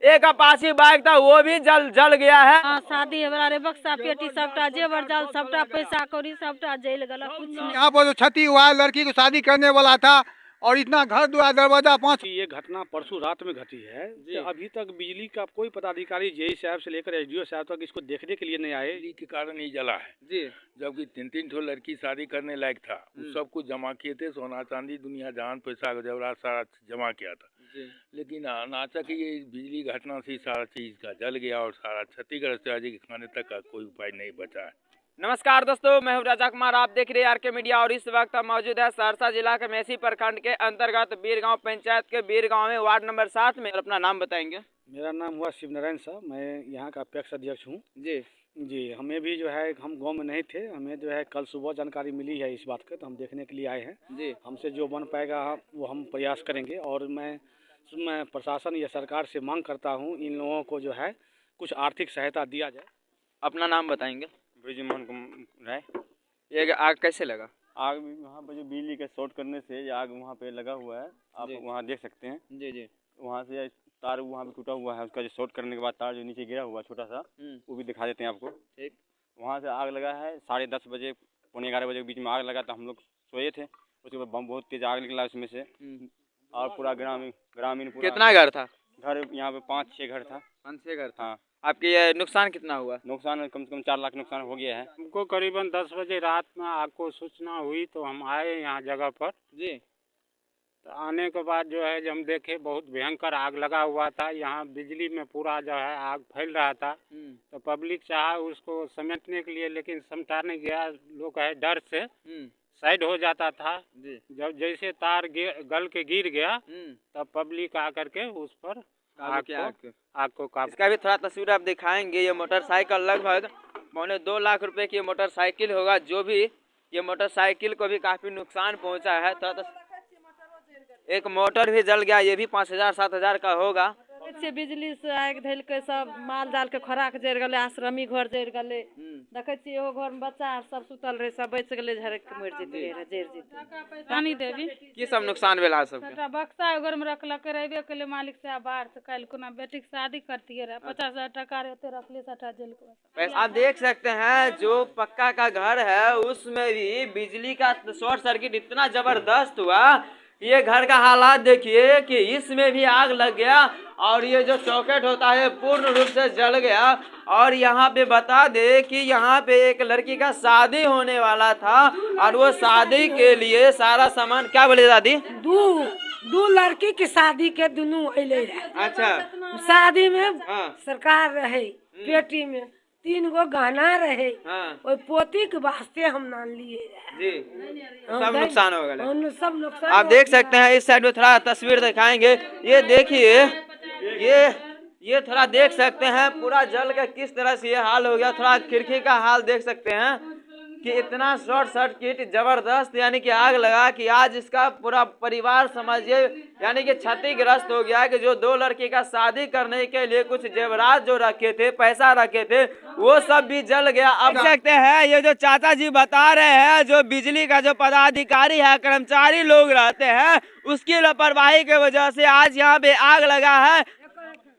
एक Apache bike था वो भी जल गया है। हाँ, शादी हमारे बक्सा पेटी सबटा जेवर जाल सबटा पैसा कौड़ी सबटा जल गला कुछ नहीं। यहाँ पर जो क्षति हुआ है, लड़की को शादी करने वाला था और इतना घर द्वार दरवाजा 5। ये घटना परसों रात में घटी है। अभी तक बिजली का कोई पदाधिकारी जेई साहब से लेकर एसडीओ साहब तक इसको देखने के लिए नहीं आए। बिजली के कारण ही जला है जी। जबकि 3-3 ठो लड़की शादी करने लायक था, उस सब कुछ जमा किए थे, सोना चांदी दुनिया जहान पैसा जेवरात सारा जमा किया था जी। लेकिन अनाचक ये बिजली घटना से सारा चीज का जल गया और सारा क्षतिग्रस्त है। आज के खाने तक का कोई उपाय नहीं बचा है। नमस्कार दोस्तों, मैं हूं राजा कुमार, आप देख रहे हैं आरके मीडिया और इस वक्त हम मौजूद है सहरसा जिला के मेसी प्रखंड के अंतर्गत बीरगांव पंचायत के बीरगांव में वार्ड नंबर 7 में। अपना नाम बताएंगे। मेरा नाम हुआ शिव नारायण साहब, मैं यहाँ का अपेक्ष अध्यक्ष हूँ। जी। हमें भी जो है, हम गांव में नहीं थे, हमें जो है कल सुबह जानकारी मिली है इस बात का, तो हम देखने के लिए आए हैं जी। हमसे जो बन पाएगा वो हम प्रयास करेंगे। और मैं प्रशासन या सरकार से मांग करता हूँ इन लोगों को जो है कुछ आर्थिक सहायता दिया जाए। अपना नाम बताएंगे। ब्रिजमोहन राय। ये आग कैसे लगा? आग वहाँ पर जो बिजली के शॉर्ट करने से ये आग वहाँ पे लगा हुआ है, आप वहाँ देख सकते हैं। जी। वहाँ से तार वहाँ पे टूटा हुआ है, उसका जो शॉर्ट करने के बाद तार जो नीचे गिरा हुआ छोटा सा, वो भी दिखा देते हैं आपको। ठीक। वहाँ से आग लगा है 10:30 बजे, 11:45 बजे के बीच में आग लगा था। हम लोग सोए थे, उसके बाद बम बहुत तेज आग निकला उसमें से, और पूरा ग्रामीण कितना घर था? घर यहाँ पे 5-6 घर था। 5-6 घर था। हाँ। आपके ये नुकसान कितना हुआ? नुकसान कम से कम 4 लाख नुकसान हो गया है। हमको करीबन 10 बजे रात में आग को सूचना हुई तो हम आए यहाँ जगह पर जी। तो आने के बाद जो है जब हम देखे बहुत भयंकर आग लगा हुआ था, यहाँ बिजली में पूरा जो है आग फैल रहा था। तो पब्लिक चाहा उसको समेटने के लिए, लेकिन समटा नहीं गया। लोग है डर से साइड हो जाता था। जब जैसे तार गल के गिर गया तब पब्लिक आकर के उस पर आग को काबू। इसका भी थोड़ा तस्वीर आप दिखाएंगे। ये मोटरसाइकिल लगभग 2.25 लाख रुपए की मोटरसाइकिल होगा। जो भी ये मोटरसाइकिल को भी काफी नुकसान पहुंचा है। एक मोटर भी जल गया, ये भी 5,000-7,000 का होगा। से बिजली से आग धैल के सब माल जाल के खोराक जर गले, आश्रमी घर जर गले। देखे छी एगो घर में बच्चा सब सुतल रहे, सब बच गले, झरक के मर जेते रहे, जर जेते। पानी देवी की सब नुकसान भेला सब के? बक्सा घर में रखलक रहबे कले, मालिक से बाहर से कल कोना बेटी के शादी करती है 50,000 टका रहते रखले 60 जेल के। आप देख सकते हैं जो पक्का का घर है उसमें भी बिजली का शॉर्ट सर्किट इतना जबरदस्त हुआ। ये घर का हालात देखिए कि इसमें भी आग लग गया और ये जो चौखट होता है पूर्ण रूप से जल गया। और यहाँ पे बता दे कि यहाँ पे एक लड़की का शादी होने वाला था और वो शादी के लिए सारा सामान, क्या बोले दादी? दो लड़की की शादी के दोनों अले रहे। अच्छा। शादी में सरकार रहे, पेटी में 3 गो गहना रहे। और पोती के वास्ते हम ना लिए जी। सब नुकसान हो गया। सब नुकसान। आप देख सकते हैं इस साइड में थोड़ा तस्वीर दिखाएंगे। ये देखिए, ये थोड़ा देख सकते हैं पूरा जल का किस तरह से ये हाल हो गया। थोड़ा खिड़की का हाल देख सकते हैं कि इतना शॉर्ट सर्किट जबरदस्त यानी कि आग लगा कि आज इसका पूरा परिवार समझिए यानी कि क्षतिग्रस्त हो गया। कि जो 2 लड़की का शादी करने के लिए कुछ जेवरात जो रखे थे, पैसा रखे थे, वो सब भी जल गया। अब सकते हैं ये जो चाचा जी बता रहे हैं, जो बिजली का जो पदाधिकारी है, कर्मचारी लोग रहते हैं, उसकी लापरवाही की वजह से आज यहाँ पे आग लगा है।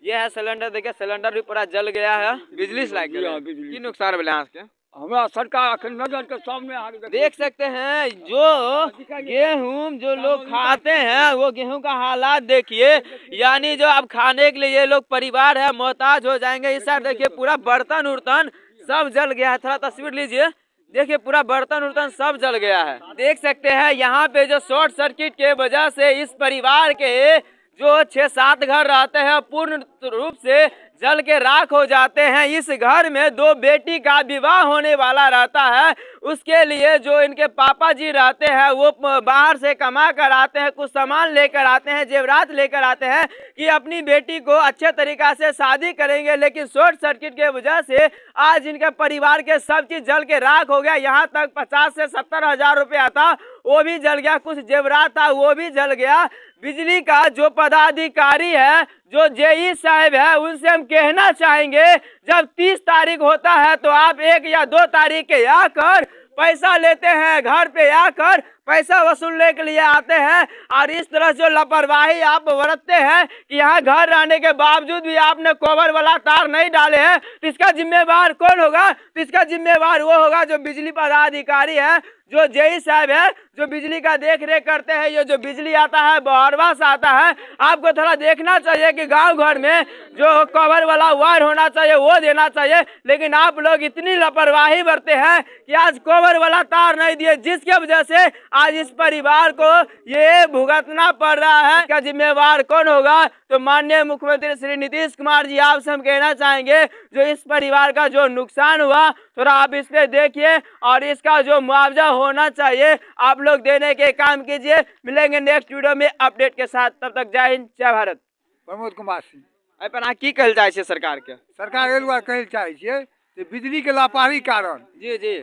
ये है सिलेंडर, देखिए सिलेंडर भी पूरा जल गया है। बिजली से की नुकसान मिला के हमारा सरकार नजर के सामने आग देख सकते हैं। जो गेहूं जो लोग खाते हैं वो गेहूं का हालात देखिए, यानी जो अब खाने के लिए ये लोग परिवार है मोहताज हो जाएंगे। इस साइड देखिए पूरा बर्तन उर्तन सब जल गया है। थोड़ा तस्वीर लीजिए, देखिए पूरा बर्तन उर्तन सब जल गया है। देख सकते हैं यहाँ पे जो शॉर्ट सर्किट के वजह से इस परिवार के जो 6-7 घर रहते हैं पूर्ण रूप से जल के राख हो जाते हैं। इस घर में 2 बेटी का विवाह होने वाला रहता है। उसके लिए जो इनके पापा जी रहते हैं वो बाहर से कमा कर आते हैं, कुछ सामान लेकर आते हैं, जेवरात लेकर आते हैं कि अपनी बेटी को अच्छे तरीका से शादी करेंगे। लेकिन शॉर्ट सर्किट के वजह से आज इनके परिवार के सब चीज जल के राख हो गया। यहाँ तक 50 से 70 हजार रुपया था वो भी जल गया, कुछ जेवरात था वो भी जल गया। बिजली का जो पदाधिकारी है, जो जेई साहब है, उनसे हम कहना चाहेंगे जब 30 तारीख होता है तो आप 1 या 2 तारीख के आकर पैसा लेते हैं, घर पे आकर पैसा वसूलने के लिए आते हैं और इस तरह जो लापरवाही आप बरतते हैं कि यहाँ घर रहने के बावजूद भी आपने कवर वाला तार नहीं डाले हैं, तो इसका जिम्मेवार कौन होगा? तो इसका जिम्मेवार वो होगा जो बिजली पदाधिकारी है, जो जेई साहब है, जो बिजली का देख रेख करते हैं। ये जो बिजली आता है बहरवा से आता है। आपको थोड़ा देखना चाहिए कि गांव घर में जो कवर वाला वायर होना चाहिए वो देना चाहिए, लेकिन आप लोग इतनी लापरवाही बरते हैं कि आज कवर वाला तार नहीं दिए, जिसकी वजह से आज इस परिवार को ये भुगतना पड़ रहा है। इसका जिम्मेवार कौन होगा? तो माननीय मुख्यमंत्री श्री नीतीश कुमार जी, आपसे हम कहना चाहेंगे जो इस परिवार का जो नुकसान हुआ थोड़ा आप इस पे देखिए और इसका जो मुआवजा होना चाहिए आप लोग देने के काम कीजिए। मिलेंगे नेक्स्ट वीडियो में अपडेट के साथ, तब तक जय हिंद जय भारत। प्रमोद कुमार सिंह। अपन की कहल जाए छै सरकार के? सरकार एल बार कहल चाहे छियै कि बिजली के लापरवाही कारण जी जी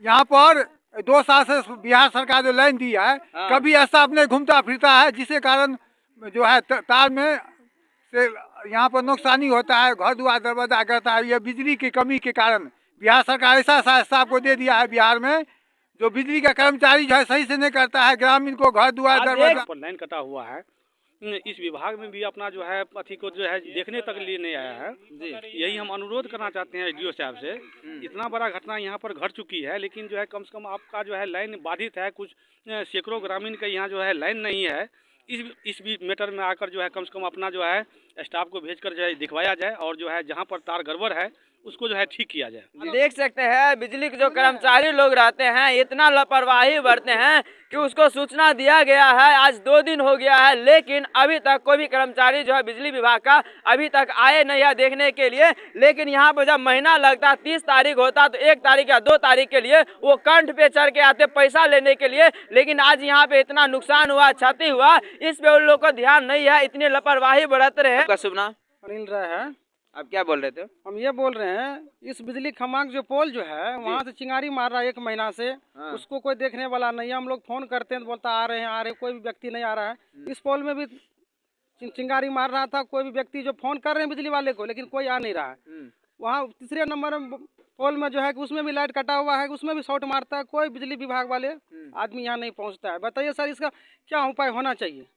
यहाँ पर 2 साल से बिहार सरकार जो लाइन दी है, कभी ऐसा अपने घूमता फिरता है जिसके कारण जो है तार में से यहाँ पर नुकसानी होता है, घर दुआर दरवाजा करता है। यह बिजली की कमी के कारण बिहार सरकार ऐसा रास्ता आपको दे दिया है बिहार में, जो बिजली का कर्मचारी जो है सही से नहीं करता है, ग्रामीण को घर दुआर दरवाजा पर लाइन कटा हुआ है। इस विभाग में भी अपना जो है अथी को जो है देखने तक लिए नहीं आया है। यही हम अनुरोध करना चाहते हैं डीओ साहब से। इतना बड़ा घटना यहाँ पर घट चुकी है, लेकिन जो है कम से कम आपका जो है लाइन बाधित है। कुछ सैकड़ों ग्रामीण का यहाँ जो है लाइन नहीं है। इस भी मैटर में आकर जो है कम से कम अपना जो है स्टाफ को भेजकर जो है दिखवाया जाए और जो है जहाँ पर तार गड़बड़ है उसको जो है ठीक किया जाए। देख सकते हैं बिजली के जो कर्मचारी लोग रहते हैं इतना लापरवाही बरते हैं कि उसको सूचना दिया गया है, आज 2 दिन हो गया है, लेकिन अभी तक कोई भी कर्मचारी जो है बिजली विभाग का अभी तक आए नहीं है देखने के लिए। लेकिन यहाँ पर जब महीना लगता 30 तारीख होता तो 1 तारीख या 2 तारीख के लिए वो कंठ पे चढ़ के आते पैसा लेने के लिए। लेकिन आज यहाँ पे इतना नुकसान हुआ, क्षति हुआ, इस पे उन लोगों को ध्यान नहीं है, इतनी लापरवाही बरत रहे हैं। शुभ नाम? अनिल राय है। आप क्या बोल रहे थे? हम ये बोल रहे हैं इस बिजली खंभा जो पोल जो है वहाँ से चिंगारी मार रहा है 1 महीना से। उसको कोई देखने वाला नहीं है। हम लोग फोन करते हैं तो बोलता आ रहे हैं, कोई भी व्यक्ति नहीं आ रहा है। इस पोल में भी चिंगारी मार रहा था कोई भी व्यक्ति, जो फोन कर रहे हैं बिजली वाले को, लेकिन कोई आ नहीं रहा है। वहाँ 3 नंबर पोल में जो है उसमें भी लाइट कटा हुआ है, उसमें भी शॉर्ट मारता है, कोई बिजली विभाग वाले आदमी यहाँ नहीं पहुँचता है। बताइए सर इसका क्या उपाय होना चाहिए?